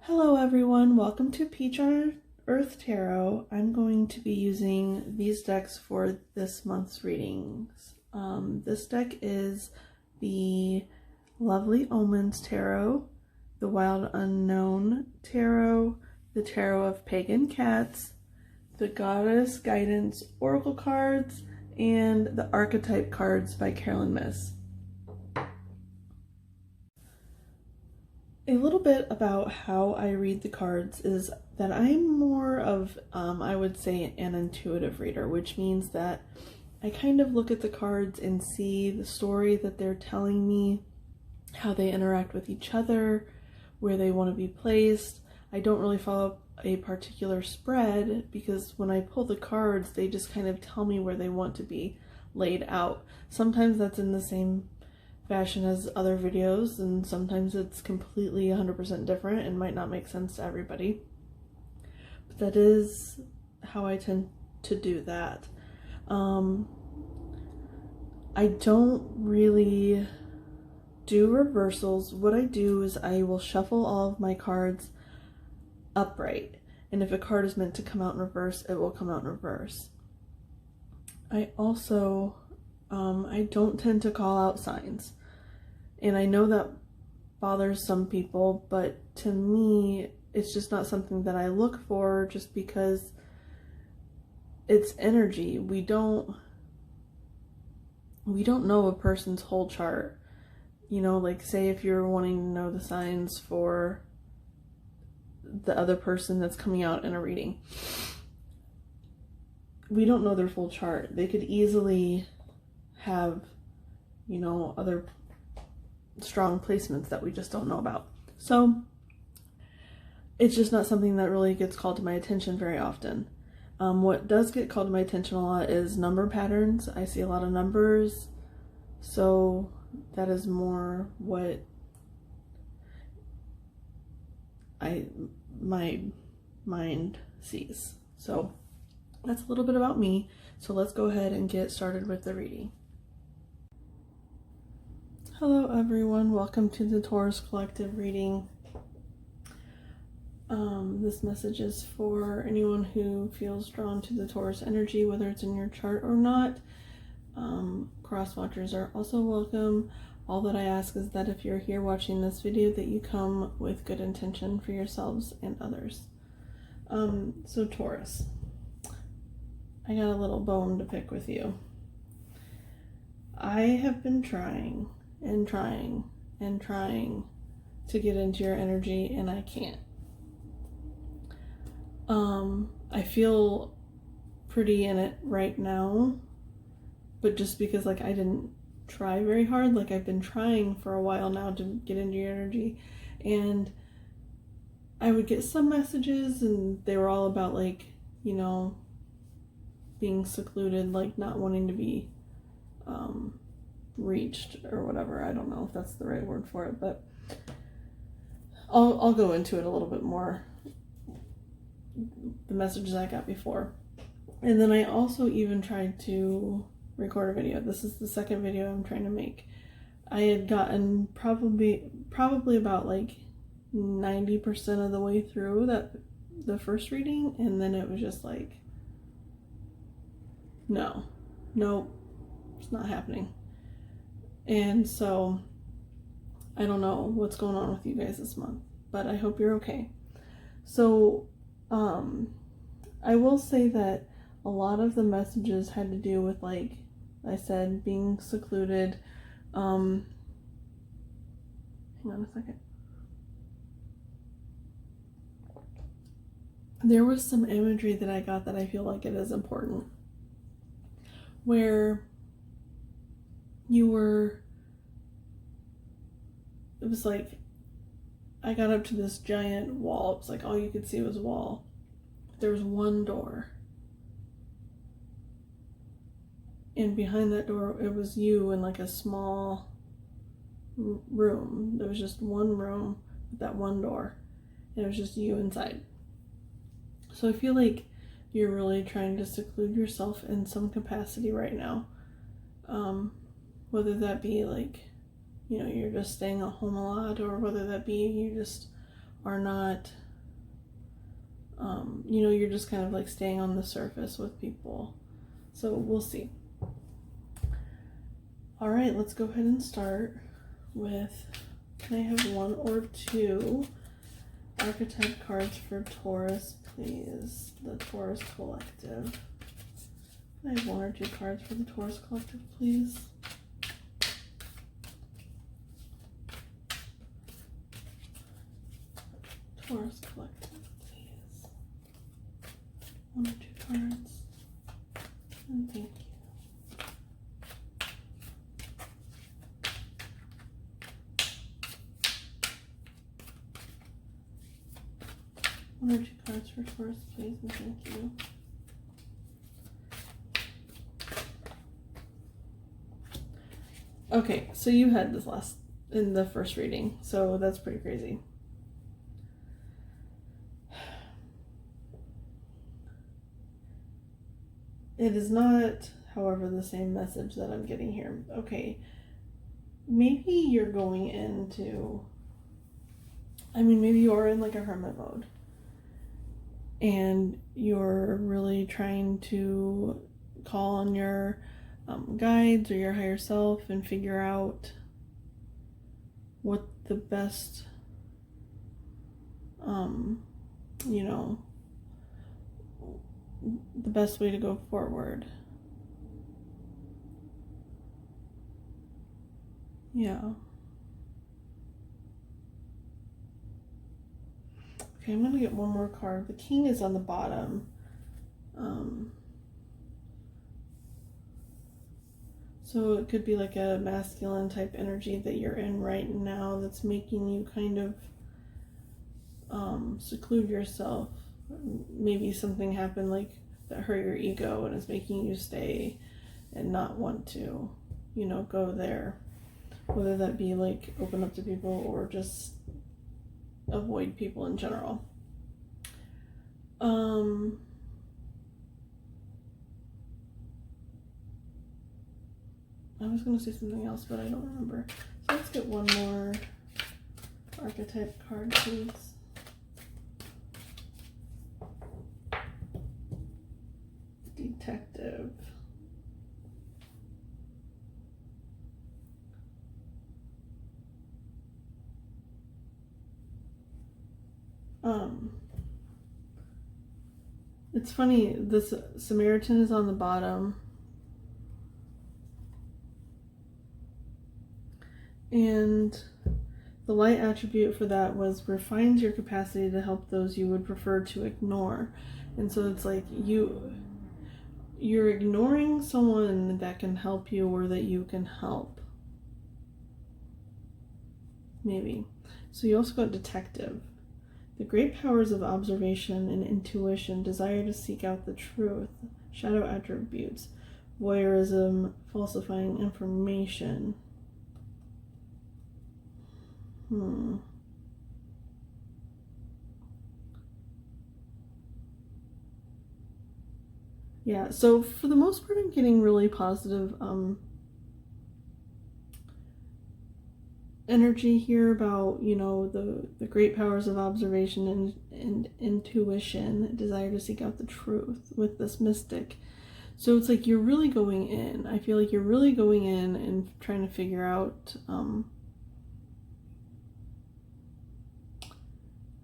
Hello everyone, welcome to Peach on Earth Tarot. I'm going to be using these decks for this month's readings. This deck is the Lovely Omens Tarot, the Wild Unknown Tarot, the Tarot of Pagan Cats, the Goddess Guidance Oracle cards, and the Archetype cards by Carolyn Myss. A little bit about how I read the cards is that I'm more of, I would say, an intuitive reader, which means that I kind of look at the cards and see the story that they're telling me, how they interact with each other, where they want to be placed. I don't really follow a particular spread because when I pull the cards, they just kind of tell me where they want to be laid out. Sometimes that's in the same fashion as other videos, and sometimes it's completely 100% different and might not make sense to everybody, but that is how I tend to do that. I don't really do reversals. What I do is I will shuffle all of my cards upright, and if a card is meant to come out in reverse, it will come out in reverse. I also I don't tend to call out signs. And I know that bothers some people, but to me, it's just not something that I look for just because it's energy. We don't know a person's whole chart. You know, like say if you're wanting to know the signs for the other person that's coming out in a reading. We don't know their full chart. They could easily have, you know, other strong placements that we just don't know about. So it's just not something that really gets called to my attention very often. What does get called to my attention a lot is number patterns. I see a lot of numbers, so that is more what my mind sees. So that's a little bit about me. So let's go ahead and get started with the reading. Hello everyone, welcome to the Taurus Collective reading. This message is for anyone who feels drawn to the Taurus energy, whether it's in your chart or not. Cross watchers are also welcome. All that I ask is that if you're here watching this video, that you come with good intention for yourselves and others. So Taurus, I got a little bone to pick with you. I have been trying and trying and trying to get into your energy, and I can't. I feel pretty in it right now, but just because like I didn't try very hard, like I've been trying for a while now to get into your energy, and I would get some messages and they were all about like, you know, being secluded, like not wanting to be reached or whatever. I don't know if that's the right word for it, but I'll go into it a little bit more, the messages I got before. And then I also even tried to record a video. This is the second video I'm trying to make. I had gotten probably about like 90% of the way through the first reading, and then it was just like, nope, it's not happening. And so I don't know what's going on with you guys this month, but I hope you're okay. So I will say that a lot of the messages had to do with, like I said, being secluded. Hang on a second. There was some imagery that I got that I feel like it is important, where it was like I got up to this giant wall. It was like all you could see was a wall. There was one door, and behind that door it was you in like a small room. There was just one room with that one door, and it was just you inside. So I feel like you're really trying to seclude yourself in some capacity right now. Whether that be like, you know, you're just staying at home a lot, or whether that be you just are not, you know, you're just kind of like staying on the surface with people. So we'll see. All right, let's go ahead and start with, can I have one or two archetype cards for Taurus, please? The Taurus Collective. Can I have one or two cards for the Taurus Collective, please? Taurus Collective, please. One or two cards. And thank you. One or two cards for Taurus, please, and thank you. Okay, so you had this in the first reading, so that's pretty crazy. It is not, however, the same message that I'm getting here. Okay, maybe you're going into, maybe you're in like a hermit mode. And you're really trying to call on your guides or your higher self and figure out what the best, the best way to go forward. Yeah. Okay, I'm going to get one more card. The King is on the bottom. So it could be like a masculine type energy that you're in right now that's making you kind of seclude yourself. Maybe something happened like that hurt your ego and is making you stay and not want to, go there. Whether that be like open up to people or just avoid people in general. I was going to say something else, but I don't remember. So let's get one more archetype card, please. Detective. It's funny, this Samaritan is on the bottom. And the light attribute for that was refines your capacity to help those you would prefer to ignore. And so it's like you're ignoring someone that can help you or that you can help. Maybe. So you also got detective. The great powers of observation and intuition desire to seek out the truth, shadow attributes, voyeurism, falsifying information. Yeah, so for the most part, I'm getting really positive energy here about, the great powers of observation and intuition, desire to seek out the truth with this mystic. So it's like you're really going in. I feel like you're really going in and trying to figure out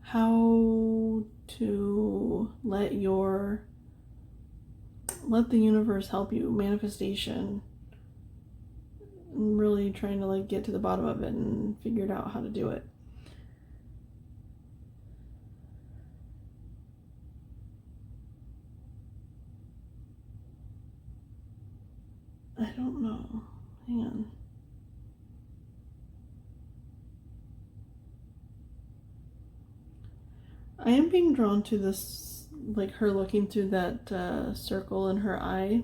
how to let the universe help you, manifestation. I'm really trying to get to the bottom of it and figure out how to do it. I don't know. Hang on. I am being drawn to this, her looking through that circle in her eye,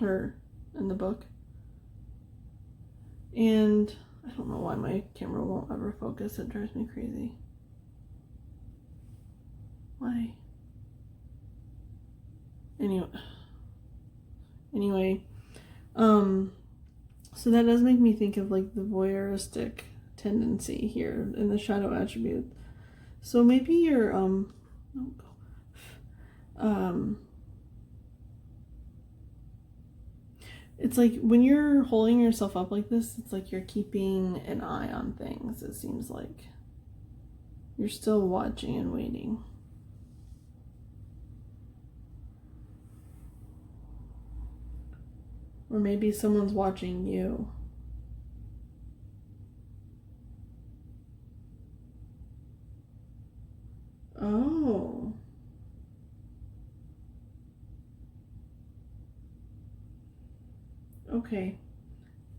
or in the book. And I don't know why my camera won't ever focus. It drives me crazy. Why? Anyway, so that does make me think of the voyeuristic tendency here in the shadow attribute. So maybe you're it's like when you're holding yourself up like this, it's like you're keeping an eye on things. It seems like you're still watching and waiting. Or maybe someone's watching you. Oh. Okay.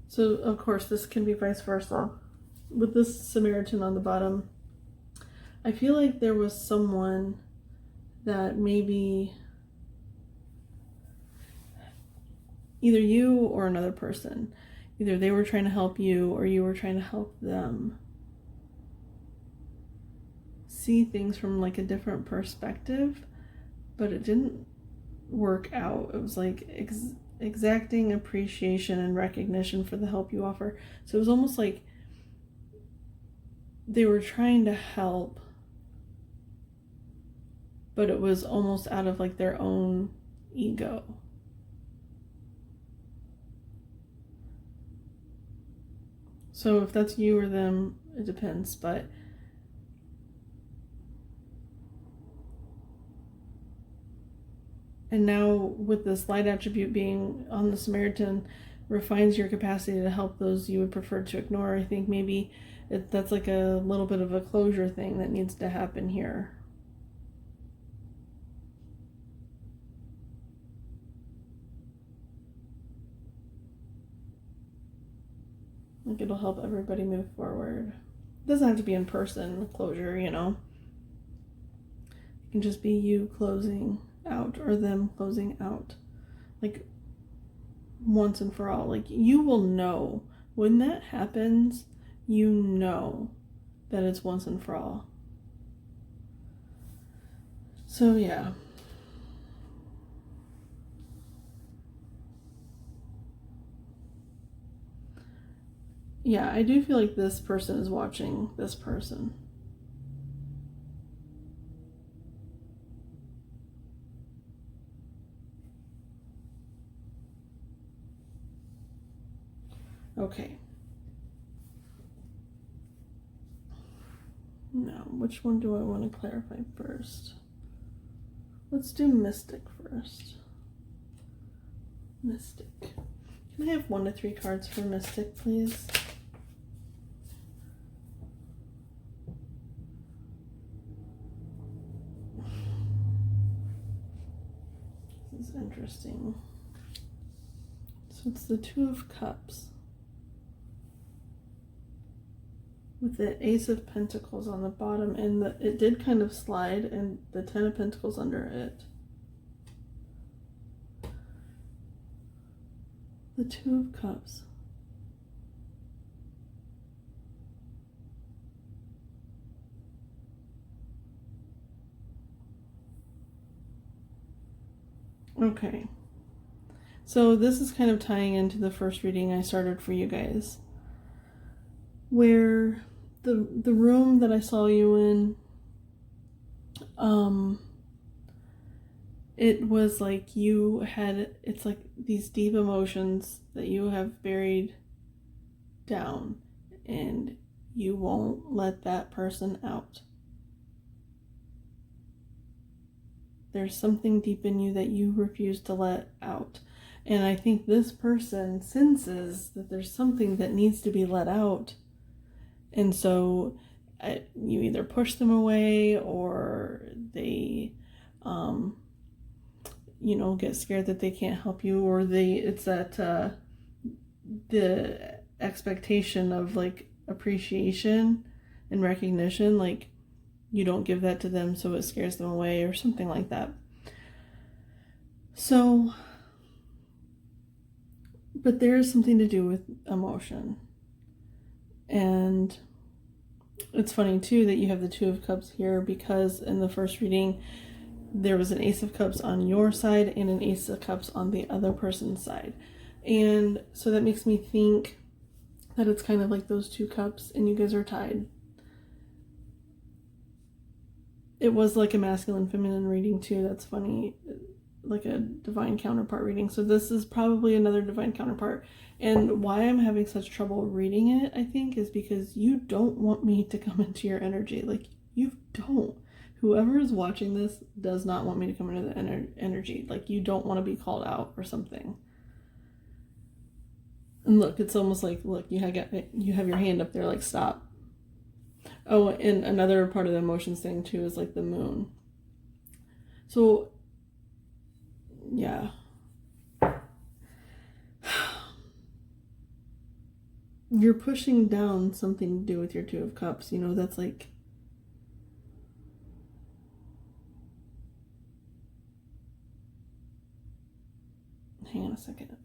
So, of course, this can be vice versa. With this Samaritan on the bottom, I feel like there was someone that maybe either you or another person, either they were trying to help you or you were trying to help them see things from like a different perspective, but it didn't work out. It was like exacting appreciation and recognition for the help you offer. So it was almost like they were trying to help, but it was almost out of like their own ego. So if that's you or them, it depends, but and now with this light attribute being on the Samaritan, refines your capacity to help those you would prefer to ignore. I think maybe that's like a little bit of a closure thing that needs to happen here. Like it'll help everybody move forward. It doesn't have to be in person closure, you know. It can just be you closing out or them closing out. Like once and for all. Like you will know when that happens, you know that it's once and for all. So yeah. Yeah, I do feel like this person is watching this person. Okay. Now, which one do I want to clarify first? Let's do Mystic first. Mystic. Can I have 1 to 3 cards for Mystic, please? This is interesting. So it's the 2 of Cups with the Ace of Pentacles on the bottom, and it did kind of slide, and the 10 of Pentacles under it. The 2 of Cups. Okay. So this is kind of tying into the first reading I started for you guys, where the room that I saw you in, it was like you had, it's like these deep emotions that you have buried down and you won't let that person out. There's something deep in you that you refuse to let out. And I think this person senses that there's something that needs to be let out. And so you either push them away or they, get scared that they can't help you, or it's that the expectation of like appreciation and recognition, like you don't give that to them, so it scares them away or something like that. So, but there is something to do with emotion. And it's funny too that you have the 2 of Cups here, because in the first reading there was an Ace of Cups on your side and an Ace of Cups on the other person's side. And so that makes me think that it's kind of like those two cups and you guys are tied. It was like a masculine feminine reading too. That's funny, like a divine counterpart reading. So this is probably another divine counterpart. And why I'm having such trouble reading it, I think, is because you don't want me to come into your energy. Like, you don't. Whoever is watching this does not want me to come into the energy. Like, you don't want to be called out or something. And look, it's almost like, look, you have your hand up there, like, stop. Oh, and another part of the emotions thing too is like the moon. So, yeah. You're pushing down something to do with your Two of Cups. You know, that's like... Hang on a second.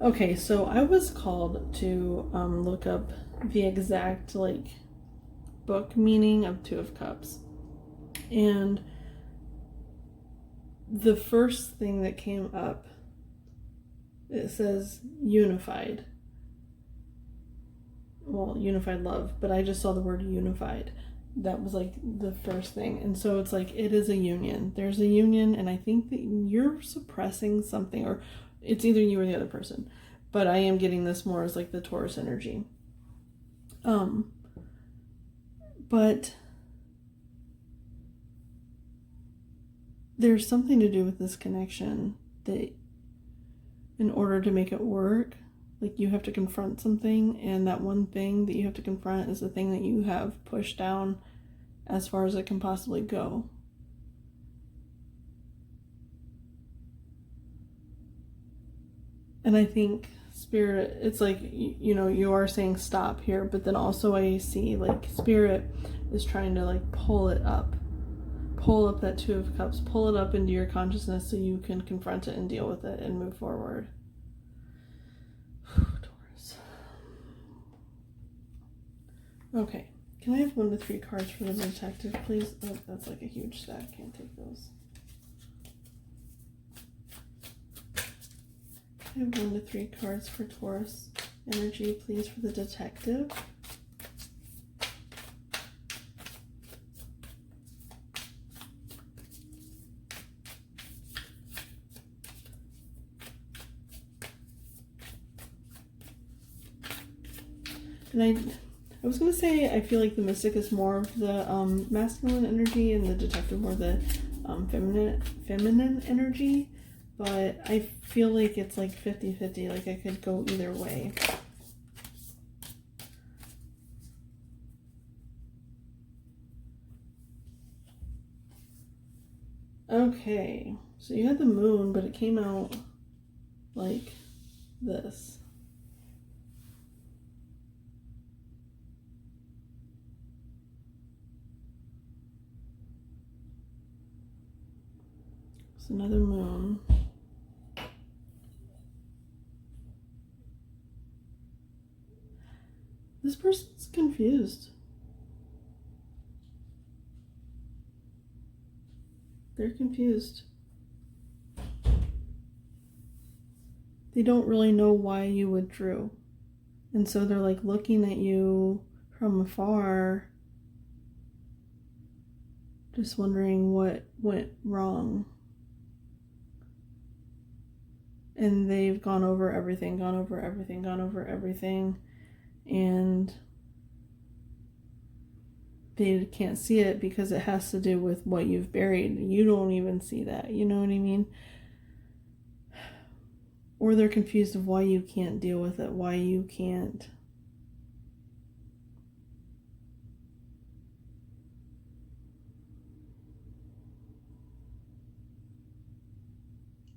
Okay, so I was called to look up the exact, like, book meaning of Two of Cups. And the first thing that came up, it says unified. Well, unified love, but I just saw the word unified. That was like the first thing. And so it's like, it is a union. There's a union, and I think that you're suppressing something, or it's either you or the other person. But I am getting this more as like the Taurus energy. But there's something to do with this connection that in order to make it work, like, you have to confront something, and that one thing that you have to confront is the thing that you have pushed down as far as it can possibly go. And I think Spirit, it's like, you know, you are saying stop here, but then also I see like Spirit is trying to like pull up that Two of Cups, pull it up into your consciousness so you can confront it and deal with it and move forward. Taurus. Okay, can I have 1 to 3 cards for the detective, please? Oh, that's like a huge stack, can't take those. I have 1 to 3 cards for Taurus energy, please, for the detective. And I was going to say, I feel like the Mystic is more of the masculine energy and the detective more the feminine energy. But I feel like it's like 50-50, like I could go either way. Okay, so you had the moon, but it came out like this. It's another moon. This person's confused. They're confused. They don't really know why you withdrew. And so they're like looking at you from afar, just wondering what went wrong. And they've gone over everything, and they can't see it because it has to do with what you've buried. You don't even see that, you know what I mean? Or they're confused of why you can't deal with it, why you can't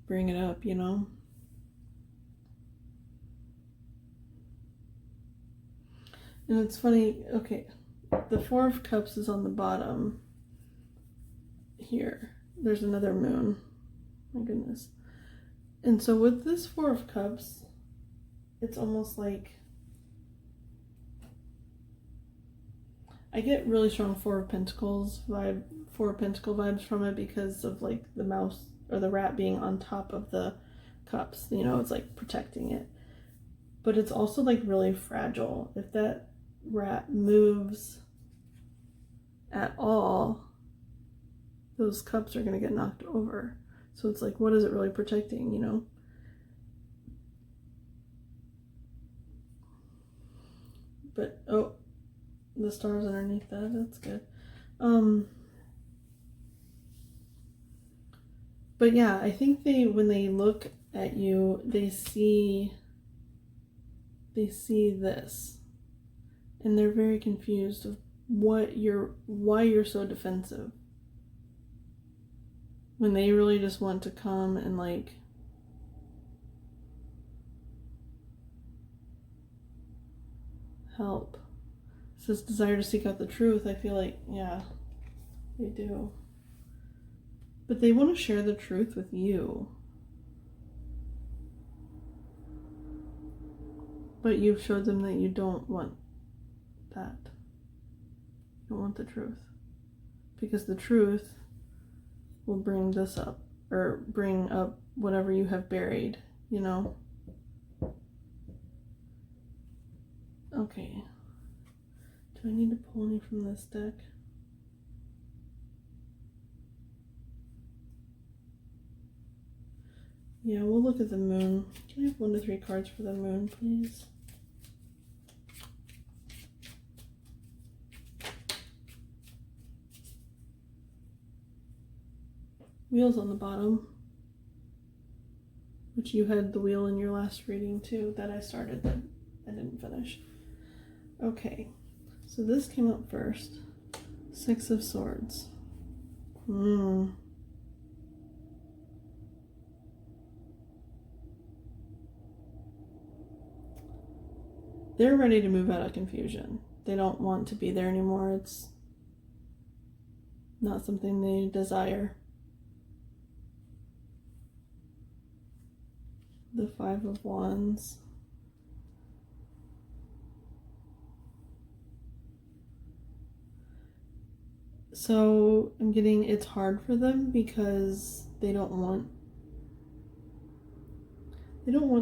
bring it up, you know? And it's funny, okay, the Four of Cups is on the bottom here. There's another moon. My goodness. And so with this Four of Cups, it's almost like I get really strong Four of Pentacle vibes from it because of like the mouse or the rat being on top of the Cups. You know, it's like protecting it. But it's also like really fragile. If that rat moves at all, those cups are going to get knocked over. So it's like, what is it really protecting, you know? But, oh, the stars underneath that, that's good. But yeah, I think when they look at you, they see this. And they're very confused of why you're so defensive. When they really just want to come and like help. It's this desire to seek out the truth. I feel like, yeah, they do. But they want to share the truth with you. But you've showed them that you don't want that. You don't want the truth. Because the truth will bring this up. Or bring up whatever you have buried, you know? Okay. Do I need to pull any from this deck? Yeah, we'll look at the moon. Can I have 1 to 3 cards for the moon, please? Wheels on the bottom. Which you had the wheel in your last reading too, that I started that I didn't finish. Okay, so this came up first. 6 of Swords. They're ready to move out of confusion. They don't want to be there anymore. It's not something they desire. The 5 of Wands. So I'm getting it's hard for them because they don't want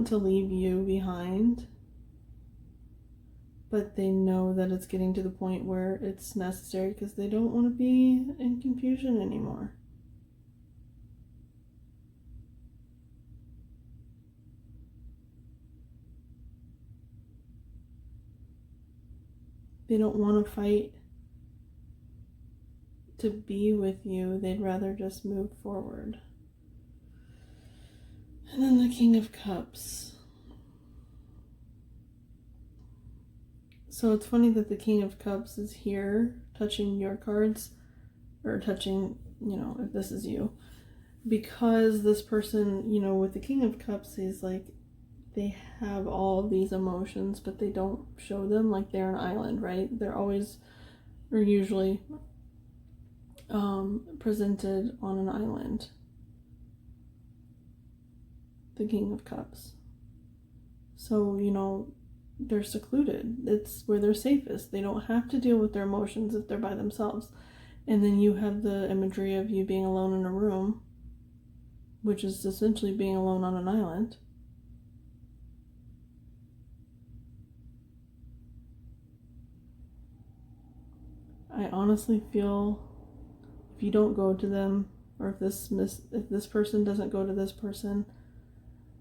to leave you behind. But they know that it's getting to the point where it's necessary because they don't want to be in confusion anymore. They don't want to fight to be with you. They'd rather just move forward. And then the King of Cups. So it's funny that the King of Cups is here touching your cards, or touching, you know, if this is you, because this person, you know, with the King of Cups, he's like, they have all of these emotions, but they don't show them. Like they're an island, right? They're always, or usually, presented on an island. The King of Cups. So, you know, they're secluded. It's where they're safest. They don't have to deal with their emotions if they're by themselves. And then you have the imagery of you being alone in a room, which is essentially being alone on an island. I honestly feel if you don't go to them, or if this person doesn't go to this person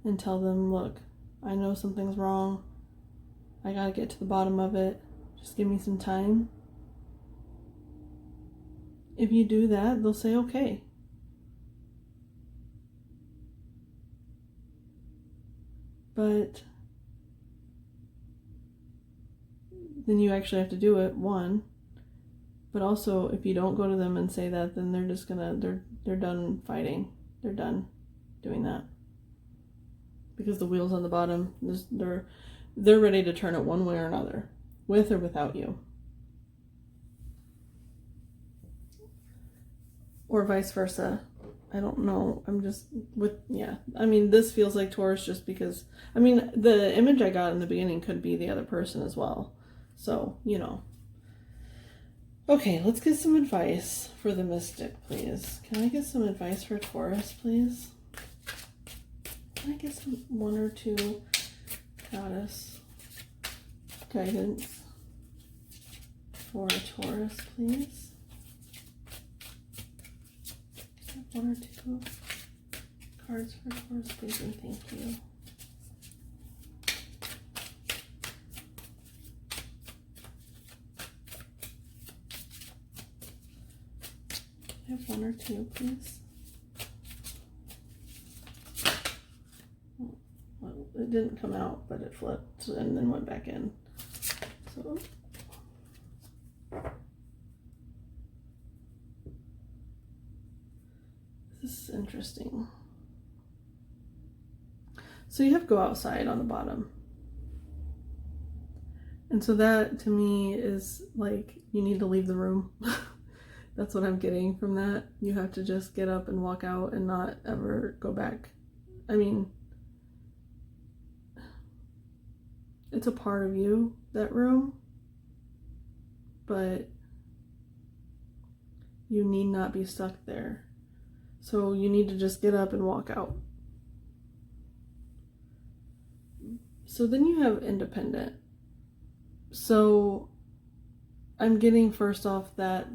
and tell them, look, I know something's wrong. I gotta get to the bottom of it. Just give me some time. If you do that, they'll say okay. But then you actually have to do it, one. But also, if you don't go to them and say that, then they're just gonna, they're done fighting. They're done doing that. Because the wheel's on the bottom, they're ready to turn it one way or another, with or without you. Or vice versa. I don't know. I'm just yeah. I mean, this feels like Taurus just because, I mean, the image I got in the beginning could be the other person as well. So, you know. Okay, let's get some advice for the mystic, please. Can I get some advice for Taurus, please? Can I get some 1 or 2 goddess guidance for a Taurus, please? 1 or 2 cards for Taurus, please, and thank you. I have 1 or 2, please. Well, it didn't come out, but it flipped and then went back in. So this is interesting. So you have go outside on the bottom. And so that to me is like you need to leave the room. That's what I'm getting from that. You have to just get up and walk out and not ever go back. I mean, it's a part of you, that room, but you need not be stuck there. So you need to just get up and walk out. So then you have independent. So I'm getting first off that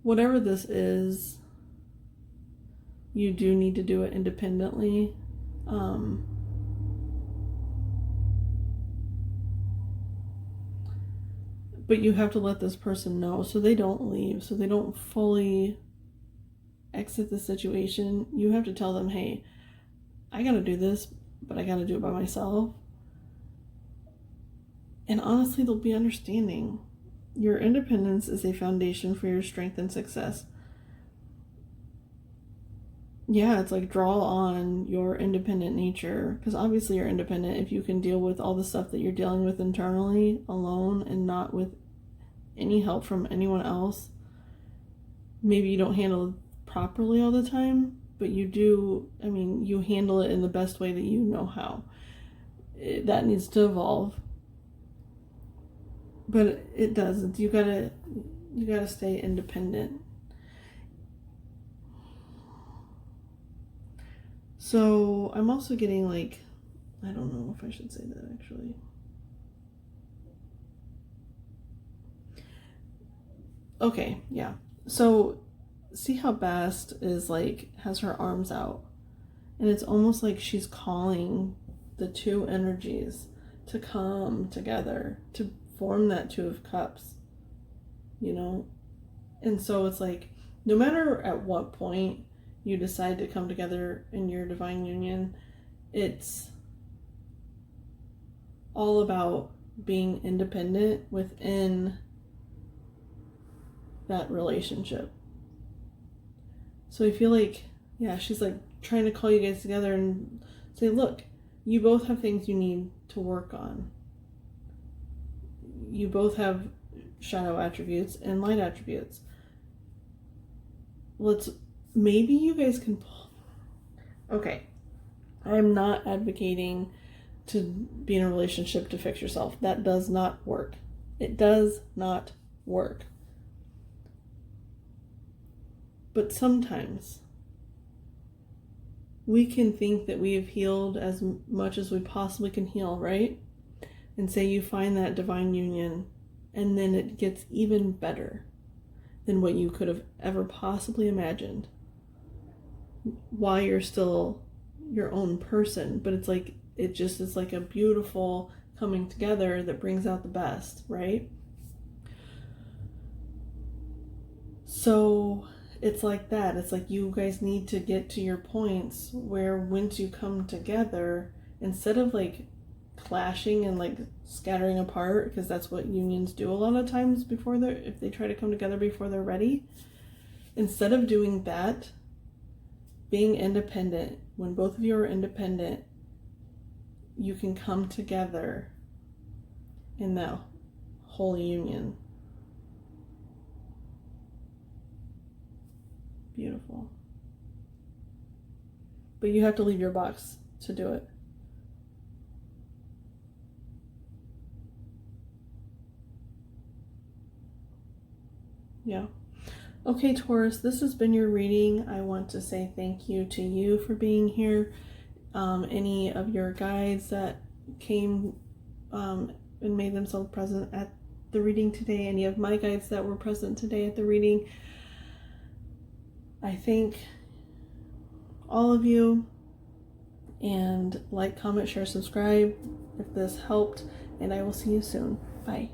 whatever this is, you do need to do it independently. But you have to let this person know so they don't leave, so they don't fully exit the situation. You have to tell them, hey, I gotta do this, but I gotta do it by myself. And honestly, they'll be understanding. Your independence is a foundation for your strength and success. Yeah, it's like draw on your independent nature, because obviously you're independent if you can deal with all the stuff that you're dealing with internally alone and not with any help from anyone else. Maybe you don't handle it properly all the time, but you do. I mean, you handle it in the best way that you know how. That needs to evolve. But it doesn't. You gotta stay independent. So I'm also getting like, I don't know if I should say that actually. Okay, yeah. So see how Bast is like, has her arms out. And it's almost like she's calling the two energies to come together, to form that Two of Cups, you know? And so it's like, no matter at what point you decide to come together in your divine union, it's all about being independent within that relationship. So I feel like, yeah, she's like trying to call you guys together and say, look, you both have things you need to work on. You both have shadow attributes and light attributes. Maybe you guys can pull. Okay, I'm not advocating to be in a relationship to fix yourself. That does not work. It does not work. But sometimes we can think that we have healed as much as we possibly can heal, right? And say you find that divine union, and then it gets even better than what you could have ever possibly imagined while you're still your own person. But it's like, it just is like a beautiful coming together that brings out the best, right? So it's like that. It's like you guys need to get to your points where once you come together, instead of like clashing and like scattering apart, because that's what unions do a lot of times if they try to come together before they're ready. Instead of doing that, being independent, when both of you are independent, you can come together in that whole union. Beautiful. But you have to leave your box to do it. Yeah. Okay, Taurus, this has been your reading. I want to say thank you to you for being here. Any of your guides that came and made themselves present at the reading today, any of my guides that were present today at the reading, I thank all of you. And like, comment, share, subscribe if this helped, and I will see you soon. Bye.